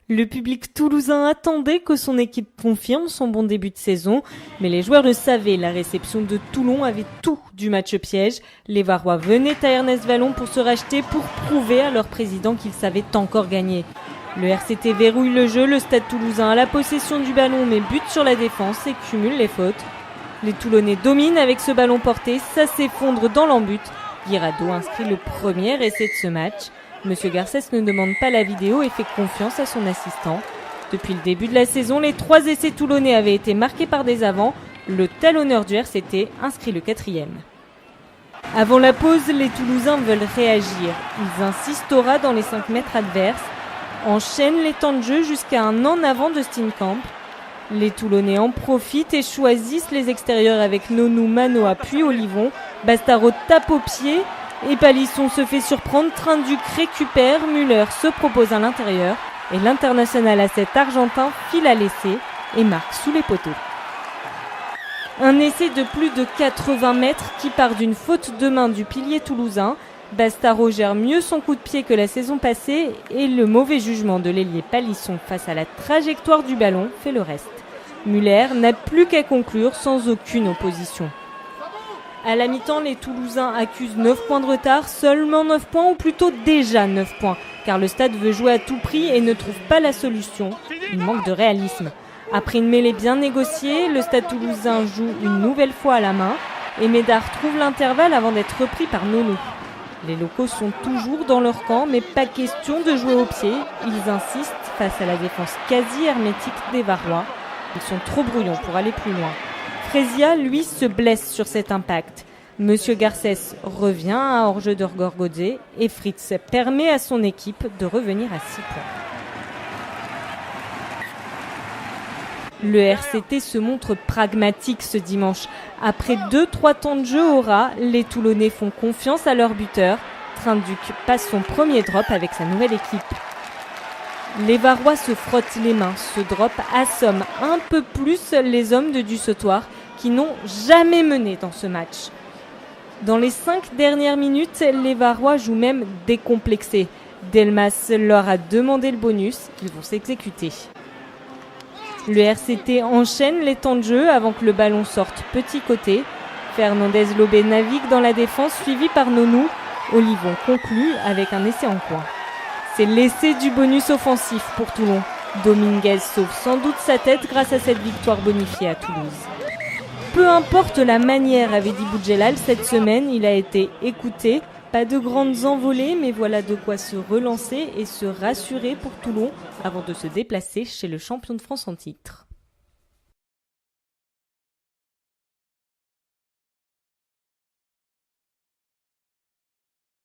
Le public toulousain attendait que son équipe confirme son bon début de saison, mais les joueurs le savaient, la réception de Toulon avait tout du match piège. Les Varois venaient à Ernest Vallon pour se racheter, pour prouver à leur président qu'ils savaient encore gagner. Le RCT verrouille le jeu, le stade toulousain a la possession du ballon mais bute sur la défense et cumule les fautes. Les Toulonnais dominent avec ce ballon porté, ça s'effondre dans l'embut. Guirado inscrit le premier essai de ce match. Monsieur Garcès ne demande pas la vidéo et fait confiance à son assistant. Depuis le début de la saison, les 3 essais toulonnais avaient été marqués par des avants. Le talonneur du RCT inscrit le 4e. Avant la pause, les Toulousains veulent réagir. Ils insistent au ras dans les 5 mètres adverses, enchaînent les temps de jeu jusqu'à un en avant de Steenkamp. Les Toulonnais en profitent et choisissent les extérieurs avec Nonou, Manoa puis Olivon. Bastaro tape au pied et Palisson se fait surprendre. Trinduc récupère, Müller se propose à l'intérieur et l'international à 7 argentin file à l'essai et marque sous les poteaux. Un essai de plus de 80 mètres qui part d'une faute de main du pilier toulousain. Bastaro gère mieux son coup de pied que la saison passée et le mauvais jugement de l'ailier Palisson face à la trajectoire du ballon fait le reste. Müller n'a plus qu'à conclure sans aucune opposition. À la mi-temps, les Toulousains accusent 9 points de retard, seulement 9 points ou plutôt déjà 9 points, car le stade veut jouer à tout prix et ne trouve pas la solution. Il manque de réalisme. Après une mêlée bien négociée, le stade toulousain joue une nouvelle fois à la main et Médard trouve l'intervalle avant d'être repris par Nono. Les locaux sont toujours dans leur camp, mais pas question de jouer au pied. Ils insistent face à la défense quasi hermétique des Varois. Ils sont trop brouillons pour aller plus loin. Frésia, lui, se blesse sur cet impact. Monsieur Garcès revient à hors-jeu de Gorgodze et Fritz permet à son équipe de revenir à 6 points. Le RCT se montre pragmatique ce dimanche. Après 2-3 temps de jeu au ras, les Toulonnais font confiance à leur buteur. Trinduc passe son premier drop avec sa nouvelle équipe. Les Varois se frottent les mains. Ce drop assomme un peu plus les hommes de Dussautoir qui n'ont jamais mené dans ce match. Dans les 5 dernières minutes, les Varois jouent même décomplexés. Delmas leur a demandé le bonus, ils vont s'exécuter. Le RCT enchaîne les temps de jeu avant que le ballon sorte petit côté. Fernandez Lobé navigue dans la défense suivi par Nonou. Olivon conclut avec un essai en coin. C'est l'essai du bonus offensif pour Toulon. Dominguez sauve sans doute sa tête grâce à cette victoire bonifiée à Toulouse. Peu importe la manière, avait dit Boudjelal cette semaine, il a été écouté. Pas de grandes envolées, mais voilà de quoi se relancer et se rassurer pour Toulon avant de se déplacer chez le champion de France en titre.